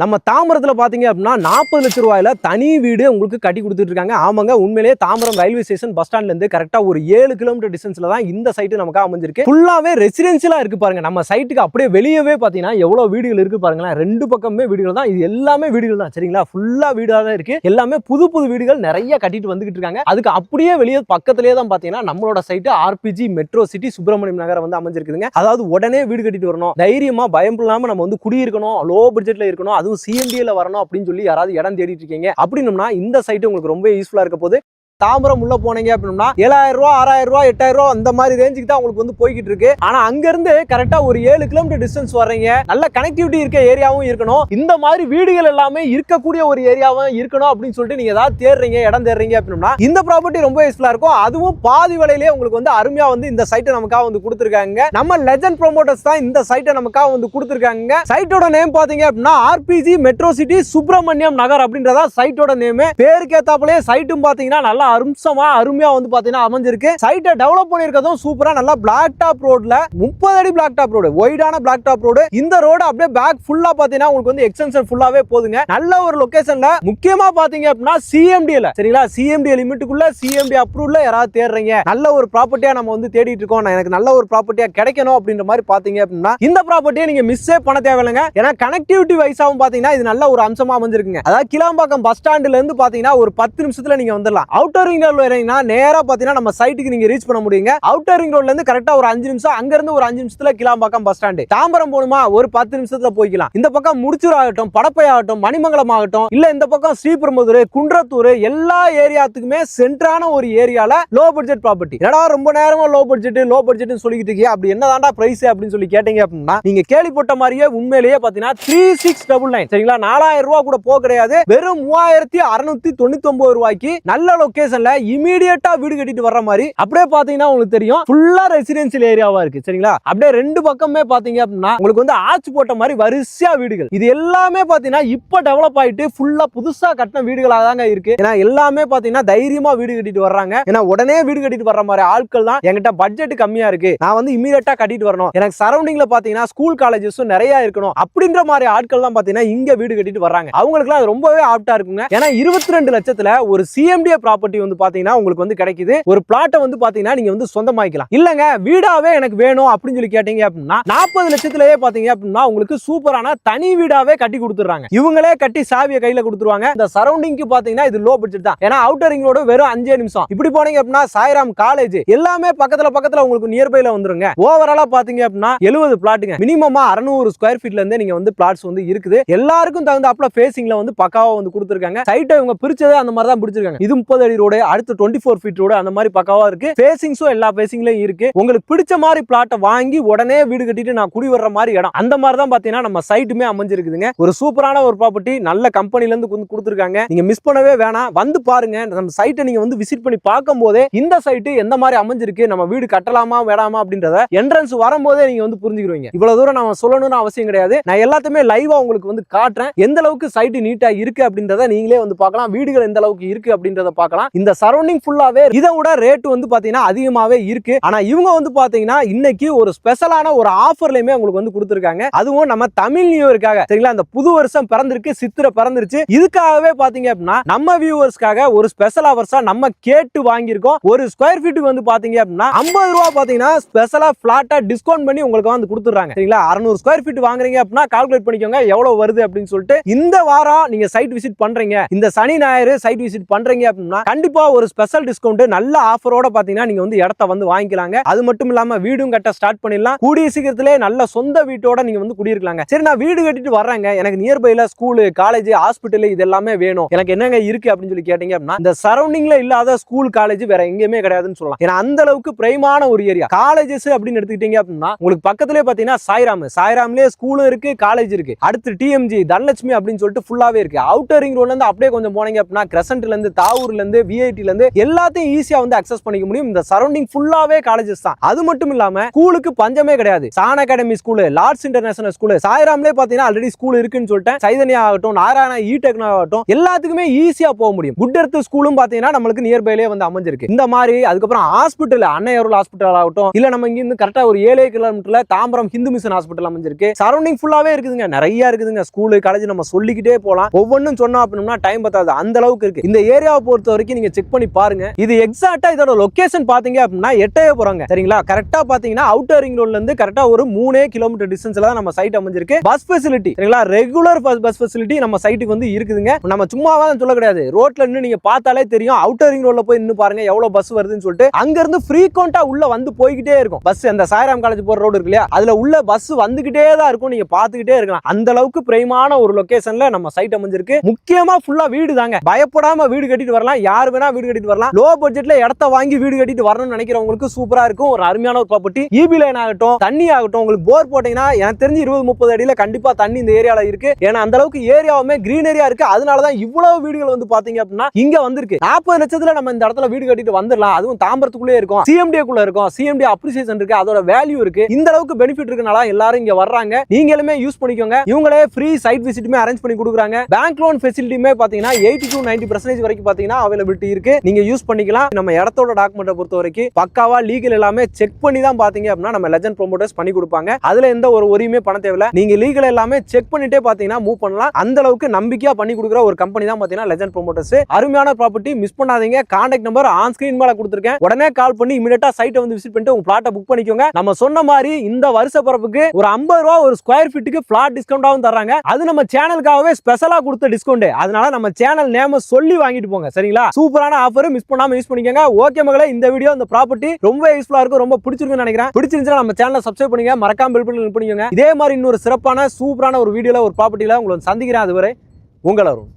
நம்ம தாம்பரத்துல பாத்தீங்க அப்படின்னா 40 லட்சம் ரூபாயில தனி வீடு உங்களுக்கு கட்டி கொடுத்துட்டு இருக்காங்க. ஆமாங்க, உண்மையிலேயே தாம்பரம் ரயில்வே ஸ்டேஷன் பஸ் ஸ்டாண்ட்ல இருந்து கரெக்டா ஒரு 7 கிலோமீட்டர் டிஸ்டன்ஸ்ல தான் இந்த சைட் நமக்கு அமைஞ்சிருக்கு. ஃபுல்லாவே ரெசிடென்சியலா இருக்கு பாருங்க. நம்ம சைட்டுக்கு அப்படியே வெளியவே பாத்தீங்கன்னா எவ்வளவு வீடுகள் இருக்கு பாருங்களேன். ரெண்டு பக்கமே வீடுகள் தான். இது எல்லாமே வீடுகள் தான், சரிங்களா? ஃபுல்லா வீடா தான் இருக்கு. எல்லாமே புது புது வீடுகள் நிறைய கட்டிட்டு வந்துகிட்டு இருக்காங்க. அதுக்கு அப்படியே வெளியே பக்கத்திலேயே தான் பாத்தீங்கன்னா நம்மளோட side RPG Metro City Subramaniam நகரம் வந்து அமைஞ்சிருக்குதுங்க. அதாவது உடனே வீடு கட்டிட்டு வரணும், தைரியமா பயம் இல்லாம நம்ம வந்து குடியிருக்கணும், லோ பட்ஜெட்ல இருக்கணும், அதுவும் சிஎம்டில வரணும் அப்படின்னு சொல்லி யாராவது இடம் தேடிட்டு இருக்கீங்க அப்படின்னா இந்த சைட் உங்களுக்கு ரொம்ப யூஸ்ஃபுல்லா இருக்க போகுது. தாம்பரம் உள்ள போனீங்க அப்படின்னா 7000 ரூபா 6000 ரூபா 8000 ரூபா அந்த மாதிரி ரேஞ்சுக்கு தான் உங்களுக்கு வந்து போய்கிட்டு இருக்கு. ஆனா அங்க இருந்து கரெக்டா ஒரு 7 கிலோமீட்டர் டிஸ்டன்ஸ் வர்றீங்க, நல்ல கனெக்டிவிட்டி இருக்க ஏரியாவும் இருக்கணும், இந்த மாதிரி வீடுகள் எல்லாமே இருக்கக்கூடிய ஒரு ஏரியாவும் இருக்கணும் அப்படின்னு சொல்லிட்டு நீங்க ஏதாவது தேடுறீங்க, இடம் தேடுறீங்க அப்படின்னா இந்த ப்ராப்பர்ட்டி ரொம்ப யூஸ்ஃபுல்லா இருக்கும். அதுவும் பாதி விலையிலேயே உங்களுக்கு வந்து அருமையா வந்து இந்த சைட்டை நமக்காக வந்து கொடுத்துருக்காங்க. நம்ம லெஜண்ட் ப்ரோமோட்டர்ஸ் தான் இந்த சைட்டை நமக்காக வந்து கொடுத்துருக்காங்க. சைட்டோட நேம் பாத்தீங்க அப்படின்னா ஆர்பிஜி மெட்ரோ சிட்டி சுப்பிரமணியம் நகர் அப்படின்றதா சைட்டோட நேம். பேருக்கு ஏத்தாப்புலயே சைட்டும் பாத்தீங்கன்னா நல்லா அம்சமா அருமையா வந்து பாத்தீங்கன்னா அமைஞ்சிருக்கு. சைட்டை டெவலப் பண்ணிருக்கதும் சூப்பரா நல்லா பிளாக் டாப் ரோட்ல 30 அடி பிளாக் டாப் ரோடு, ஒய்டான பிளாக் டாப் ரோடு. இந்த ரோடு அப்படியே பேக் ஃபுல்லா பாத்தீங்கன்னா உங்களுக்கு வந்து எக்ஸ்டென்ஷன் ஃபுல்லாவே போதுங்க. நல்ல ஒரு லொகேஷன்ல, முக்கியமா பாத்தீங்க அப்படின்னா சிஎம்டில, சரிங்களா? சிஎம்டி லிமிட்டுக்குள்ள சிஎம்டி அப்ரூவ்ல யாராவது தேடுறீங்க, நல்ல ஒரு ப்ராப்பர்ட்டியா நம்ம வந்து தேடிட்டு இருக்கோம், எனக்கு நல்ல ஒரு ப்ராப்பர்ட்டியா கிடைக்கணும் அப்படின்ற மாதிரி பாத்தீங்க அப்படின்னா இந்த ப்ராப்பர்ட்டியை நீங்க மிஸ்ஸே பண்ண தேவையில்லைங்க. ஏன்னா கனெக்டிவிட்டி வைஸாவும் பாத்தீங்கன்னா இது நல்ல ஒரு அம்சமா அமைஞ்சிருக்குங்க. அதாவது கிளாம்பாக்கம் பஸ் ஸ்டாண்ட்ல இருந்து பாத்தீங்கன்னா ஒரு 10 நிமிஷத்துல நீங்க வந்துடலாம். அவுட்டர் ரிங் நேரா பாத்தீங்கன்னா நம்ம சைட்டுக்கு நீங்க ரீச் பண்ண முடியுங்க. அவுட்டர் ரிங் ரோட்ல இருந்து கரெக்டா ஒரு 5 நிமிஷம், அங்க இருந்து ஒரு 5 நிமிஷத்துல கிளாம்பாக்கம் பஸ் ஸ்டாண்ட். தாம்பரம் போணுமா ஒரு 10 நிமிஷத்துல போய்க்கலாம். இந்த பக்கம் முடிச்சூர் ஆகட்டும், படப்பை ஆகட்டும், மணிமங்கலம் ஆகட்டும், இல்ல இந்த பக்கம் ஸ்ரீபெரும்புதூர், குன்றத்தூர், எல்லா ஏரியாத்துக்குமே சென்டரான ஒரு ஏரியால லோ பட்ஜெட் ப்ராப்பர்ட்டி. என்னடா ரொம்ப நேரமா லோ பட்ஜெட்னு சொல்லிட்டு இருக்கீங்க, அப்படி என்னதான்டா பிரைஸ் அப்படின்னு சொல்லி கேட்டீங்க அப்படின்னா நீங்க கேள்விப்பட்ட மாதிரியே உண்மையிலேயே பாத்தீங்கன்னா 3699, சரிங்களா? 4000 ரூபாய் கூட போக கிடையாது, வெறும் 3699 ரூபாய்க்கு நல்ல லொகேஷன்ல இமீடியட்டா வீடு கட்டிட்டு வர்ற மாதிரி அப்படியே பாத்தீங்கன்னா உங்களுக்கு தெரியும் ஃபுல்லா ரெசிடென்சியல் ஏரியாவா இருக்கு, சரிங்களா? அப்படியே ரெண்டு பக்கமே பாத்தீங்க அப்படின்னா உங்களுக்கு வந்து ஆர்ச் போட்ட மாதிரி வரிசையா வீடுகள். இது எல்லாமே பாத்தீங்கன்னா இப்ப டெவலப் ஆயிட்டு ஃபுல்லா புதுசா கட்டின வீடுகளாக தாங்க இருக்கு. ஏன்னா எல்லாமே பாத்தீங்கன்னா தைரியமா வீடு கட்டிட்டு வர்றாங்க. ஏன்னா உடனே வீடு கட்டிட்டு வர்ற மாதிரி ஆட்கள் தான். என்கிட்ட பட்ஜெட் கம்மியா இருக்கு, நான் வந்து இமீடியட்டா கட்டிட்டு வரணும், எனக்கு சரௌண்டிங்ல பாத்தீங்கன்னா ஸ்கூல் காலேஜஸும் நிறைய இருக்கணும் அப்படின்ற மாதிரி ஆட்கள் தான் பாத்தீங்கன்னா இங்க வீடு கட்டிட்டு வர்றாங்க. அவங்களுக்கு அது ரொம்பவே ஆப்டா இருக்குங்க. ஏன்னா 22 லட்சத்துல ஒரு சிஎம்டிஏ ப்ராப்பர்ட்டி வந்து பாத்தீங்கன்னா உங்களுக்கு வந்து கிடைக்குது. ஒரு பிளாட்டை வந்து பாத்தீங்கன்னா நீங்க வந்து சொந்தமாக்கலாம். இல்லங்க வீடாவே எனக்கு வேணும் அப்படின்னு சொல்லி கேட்டீங்க அப்படின்னா 40 லட்சத்திலேயே பாத்தீங்க அப்படின்னா உங்களுக்கு சூப்பரான தனி வீடாவே கட்டி கொடுத்துறாங்க. இவங்களே கட்டி சாவியை கையில கொடுத்துருவாங்க. இந்த சரௌண்டிங்க்கு பாத்தீங்கன்னா இது லோ பட்ஜெட் தான். ஏன்னா அவுட்டர் ரிங் ரோடு வெறும் 5 நிமிஷம். இப்படி போனீங்க அப்படின்னா சாய்ராம் காலேஜ் எல்லாமே பக்கத்துல உங்களுக்கு நியர்பைல வந்துருங்க. ஓவராலா பாத்தீங்க அப்படின்னா 70 பிளாட்டுங்க. மினிமமா 600 ஸ்கொயர் ஃபீட்ல இருந்து நீங்க வந்து பிளாட்ஸ் வந்து இருக்குது. எல்லாருக்கும் தகுந்த அப்பல ஃபேசிங்ல வந்து பக்காவா வந்து கொடுத்துருக்காங்க. சைட்டை இவங்க பிரிச்சதே அந்த மாதிரி தான் பிடிச்சிருக்காங்க. இது 30 அடி ரோடு, அடுத்து 24 ஃபீட் ரோடு, அந்த மாதிரி பக்காவா இருக்கு. ஃபேசிங்ஸும் எல்லா ஃபேசிங்லயும் இருக்கு. உங்களுக்கு பிடிச்ச மாதிரி பிளாட்டை வாங்கி உடனே வீடு கட்டிட்டு நான் குடி வர்ற மாதிரி இடம், அந்த மாதிரி தான் பாத்தீங்கன்னா நம்ம சைட்டுமே அமைஞ்சிருக்குதுங்க. ஒரு சூப்பரான ஒரு ப்ராப்பர்ட்டி, நல்ல கம்பெனில இருந்து கொடுத்துருக்காங்க. நீங்க மிஸ் பண்ணவே வேணாம், வந்து பாருங்க. நம்ம சைட்டை நீங்க வந்து விசிட் பண்ணி பார்க்கும் போதே இந்த சைட்டு எந்த மாதிரி அமைஞ்சிருக்கு, நம்ம வீடு கட்டலாமா வேடாமா அப்படின்றத என்ட்ரன்ஸ் வரும்போதே நீங்க வந்து புரிஞ்சுக்கிறீங்க. இவ்வளவு தூரம் நம்ம சொல்லணும்னு அவசியம் கிடையாது. நான் எல்லாத்தையுமே லைவா உங்களுக்கு வந்து காட்டுறேன். எந்த அளவுக்கு சைட்டு நீட்டா இருக்கு அப்படின்றத நீங்களே வந்து பார்க்கலாம். வீடுகள் எந்த அளவுக்கு இருக்கு அப்படின்றத பார்க்கலாம். இந்த சரௌண்டிங் ஃபுல்லாவே இதை விட ரேட் வந்து பாத்தீங்கன்னா அதிகமாவே இருக்கு. ஆனா இவங்க வந்து பாத்தீங்கன்னா இன்னைக்கு ஒரு ஸ்பெஷலான ஒரு ஆஃபர்லயுமே உங்களுக்கு வந்து கொடுத்திருக்காங்க. அதுவும் நம்ம தமிழ் நியூ இயர்க்காக, சரிங்களா? அந்த புது வருஷம் பிறந்திருக்கு, சித்திரை பிறந்துருச்சு. இதுக்காகவே பாத்தீங்க அப்படின்னா நம்ம வியூவர்ஸ்க்காக ஒரு ஸ்பெஷல் ஆஃபர்ஸா நம்ம கேட்டு வாங்கியிருக்கோம். ஒரு ஸ்கொயர் ஃபீட்டுக்கு வந்து பாத்தீங்க அப்படின்னா 50 ரூபாய் பாத்தீங்கன்னா ஸ்பெஷலா பிளாட்டா டிஸ்கவுண்ட் பண்ணி உங்களுக்கு வந்து கொடுத்துறாங்க, சரிங்களா? 600 ஸ்கொயர் ஃபீட் வாங்குறீங்க அப்படின்னா கால்குலேட் பண்ணிக்கோங்க எவ்வளவு வருது அப்படின்னு சொல்லிட்டு. இந்த வாரம் நீங்க சைட் விசிட் பண்றீங்க, இந்த சனி ஞாயிறு சைட் விசிட் பண்றீங்க அப்படின்னா கண்டிப்பா ஒரு ஸ்பெஷல் டிஸ்கவுண்ட் நல்ல ஆஃபரோட பாத்தீங்கன்னா நீங்க வந்து இடத்த வந்து வாங்கிக்கலாங்க. அது மட்டும் இல்லாம வீடும் கட்ட ஸ்டார்ட் பண்ணிடலாம். கூடிய சீக்கிரத்திலே நல்ல சொந்த வீட்டோட நீங்க வந்து குடியிருக்கலாங்க. சரி, நான் வீடு கட்டிட்டு வர்றேங்க, எனக்கு நியர்பைல ஸ்கூல், காலேஜ், ஹாஸ்பிட்டல் இது எல்லாமே வேணும், எனக்கு என்னங்க இருக்கு அப்படின்னு சொல்லி கேட்டீங்க அப்படின்னா இந்த சரௌண்டிங்ல இல்லாத ஸ்கூல், காலேஜ் வேற எங்கேயுமே கிடையாதுன்னு சொல்லலாம். ஏன்னா அந்த அளவுக்கு பிரைமான ஒரு ஏரியா. காலேஜஸ் அப்படின்னு எடுத்துக்கிட்டீங்க அப்படின்னா உங்களுக்கு பக்கத்திலே பாத்தீங்கன்னா சாய்ராம்லயே ஸ்கூலும் இருக்கு, காலேஜ் இருக்கு. அடுத்து டிஎம்ஜி, தனலட்சுமி அப்படின்னு சொல்லிட்டு ஃபுல்லாவே இருக்கு. அவுட்டர் ரிங் ரோட்ல இருந்து அப்படியே கொஞ்சம் போனீங்க அப்படின்னா கிரசன்ட்ல இருந்து, தாவூர்ல இருந்து, விஐடில இருந்து எல்லாத்தையும் ஈஸியா வந்து அக்சஸ் பண்ணிக்க முடியும். இந்த சரௌண்டிங் ஃபுல்லாவே காலேஜஸ் தான். அது மட்டும் இல்லாம ஸ்கூலுக்கு பஞ்சமே கிடையாது. சான் academy school, Lords International School, சாய்ராம்லே பாத்தீங்கன்னா ஆல்ரெடி ஸ்கூல் இருக்குன்னு சொல்லிட்டேன். சைதன்யா ஆகட்டும், நாராயணா ஈடெக்னா ஆகட்டும், எல்லாத்துக்குமே ஈஸியா போக முடியும். குட் எர்த் ஸ்கூலும் பாத்தீங்கன்னா நம்மளுக்கு நியர்பைலே வந்து அமைஞ்சிருக்கு. இந்த மாதிரி அதுக்கப்புறம் ஹாஸ்பிட்டல், அன்னையருள் ஹாஸ்பிட்டல் ஆகட்டும், இல்ல நம்ம இங்க இருந்து கரெக்டா ஒரு 7 கிலோமீட்டர்ல தாம்பரம் ஹிந்து மிஷன் ஹாஸ்பிட்டல் அமைஞ்சிருக்கு. சரௌண்டிங் ஃபுல்லாவே இருக்குதுங்க, நிறைய இருக்குதுங்க. ஸ்கூல் காலேஜ் நம்ம சொல்லிக்கிட்டே போலாம். ஒவ்வொன்றும் சொன்னோம் அப்படின்னா டைம் பத்தாது, அந்த அளவுக்கு இருக்கு. இந்த ஏரியாவை பொறுத்த வரைக்கும் நீங்க செக் பண்ணி பாருங்க. இது எக்ஸாக்ட்டா இதோட லொகேஷன் பாத்தீங்க அப்படின்னா எட்டயபுரங்க. சரிங்களா? கரெக்டா பாத்தீங்கன்னா அவுட்டர் ரிங் ரோட்ல இருந்து கரெக்டா ஒரு 3 கிலோமீட்டர் டிஸ்டன்ஸ்ல தான் நம்ம சைட் அமைஞ்சிருக்கு. பஸ் ஃபெசிலிட்டி, சரிங்களா, ரெகுலர் பஸ் ஃபெசிலிட்டி நம்ம சைட்டுக்கு வந்து இருக்குதுங்க. நம்ம சும்மாவா சொல்ல கிடையாது. ரோட்ல நின்னு நீங்க பார்த்தாலே தெரியும். அவுட்டர் ரிங் ரோட்ல போய் நின்னு பாருங்க எவ்வளவு பஸ் வருதுன்னு சொல்லிட்டு. அங்க இருந்து ஃப்ரீக்வெண்டா உள்ள வந்து போய்கிட்டே இருக்கும் பஸ். அந்த சாய்ராம் காலேஜ் போற ரோடு இருக்கு இல்லையா, அதுல உள்ள பஸ் வந்துகிட்டே தான் இருக்கும். நீங்க பாத்துக்கிட்டே இருக்கலாம். அந்த அளவுக்கு பிரைமான ஒரு லொகேஷன்ல நம்ம சைட் அமைஞ்சிருக்கு. முக்கியமா ஃபுல்லா வீடு தாங்க. பயப்படாம வீடு கட்டிட்டு வரலாம். யார் வேணா வீடு கட்டிட்டு வரலாம். லோ பட்ஜெட்ல இடத்த வாங்கி வீடு கட்டிட்டு வரணும்னு நினைக்கிறவங்களுக்கு சூப்பரா இருக்கும். ஒரு அருமையான ஒரு ப்ராப்பர்ட்டி. ஈபி லைன் ஆகட்டும், தண்ணி ஆகட்டும், உங்களுக்கு போர் போட்டீங்கன்னா எனக்கு தெரிஞ்சு 20-30 அடியில கண்டிப்பா தண்ணி இந்த ஏரியால இருக்கு. ஏன்னா அந்த அளவுக்கு ஏரியாவுமே கிரீனரியா இருக்கு. அதனாலதான் இவ்வளவு வீடுகள் வந்து பாத்தீங்க அப்படின்னா இங்க வந்திருக்கு. 40 லட்சத்துல நம்ம இந்த இடத்துல வீடு கட்டிட்டு வந்துடலாம். அதுவும் தாம்பரத்துக்குள்ளே இருக்கும், சிஎம்டி குள்ள இருக்கும். சிஎம்டி அப்ரிசியேஷன் இருக்கு, அதோட வேல்யூ இருக்கு. இந்த அளவுக்கு பெனிஃபிட் இருக்கனால எல்லாரும் இங்க வர்றாங்க. நீங்களுமே யூஸ் பண்ணிக்கோங்க. இவங்களே ஃப்ரீ சைட் விசிட்டுமே அரேஞ்ச் பண்ணி கொடுக்குறாங்க. பேங்க் லோன் ஃபெசிலிட்டியுமே பாத்தீங்கன்னா 80 to 90% வரைக்கும் பாத்தீங்கன்னா அவைலபிலிட்டி இருக்கு. நீங்க யூஸ் பண்ணிக்கலாம். நம்ம இடத்தோட டாக்குமெண்ட்டை பொறுத்த வரைக்கும் பக்காவா லீகல் எல்லாமே செக் பண்ணி தான் பாத்தீங்க அப்படின்னா நம்ம லெஜண்ட் ப்ரோமோட்டர்ஸ் பண்ணி கொடுப்பாங்க. அதுல எந்த ஒரு ஒரியுமே பண்ண தேவையில்ல. நீங்க லீகல் எல்லாமே செக் பண்ணிட்டே பாத்தீங்கன்னா மூவ் பண்ணலாம். அந்த அளவுக்கு நம்பிக்கையா பண்ணி கொடுக்குற ஒரு கம்பெனி தான் பாத்தீங்கன்னா லெஜண்ட் ப்ரோமோட்டர்ஸ். அருமையான ப்ராப்பர்ட்டி, மிஸ் பண்ணாதீங்க. கான்டாக்ட் நம்பர் ஆன் ஸ்கிரீன் மேல கொடுத்துருக்கேன். உடனே கால் பண்ணி இமிடியேட்டா சைட்டை வந்து விசிட் பண்ணிட்டு உங்க பிளாட்டை புக் பண்ணிக்கோங்க. நம்ம சொன்ன மாதிரி இந்த வருஷ பிறப்புக்கு ஒரு 50 ரூபா ஒரு ஸ்கொயர் ஃபீட்டுக்கு பிளாட் டிஸ்கவுண்டாவும் தர்றாங்க. அது நம்ம சேனலுக்காகவே ஸ்பெஷலா கொடுத்த டிஸ்கவுண்ட். அதனால நம்ம சேனல் நேம சொல்லி வாங்கிட்டு போங்க. சரிங்களா? சூப்பரான ஆஃபர், மிஸ் பண்ணாம யூஸ் பண்ணிக்கோங்க. ஓகே மகளே, இந்த வீடியோ இந்த ப்ராப்பர்ட்டி ரொம்ப யூஸ்ஃபுல்லா இருக்கும், ரொம்ப பிடிச்சிருக்குன்னு நினைக்கிறேன். பிடிச்சிருந்துச்சுன்னா நம்ம சேனலை சப்ஸ்கிரைப் பண்ணுங்க, மறக்காம பெல் பட்டன் கிளிக் பண்ணிக்கோங்க. இதே மாதிரி இன்னொரு சிறப்பான சூப்பரான ஒரு வீடியோல ஒரு ப்ராப்பர்ட்டில உங்களை சந்திக்கிறேன். அதுவரை உங்கள் அருண்.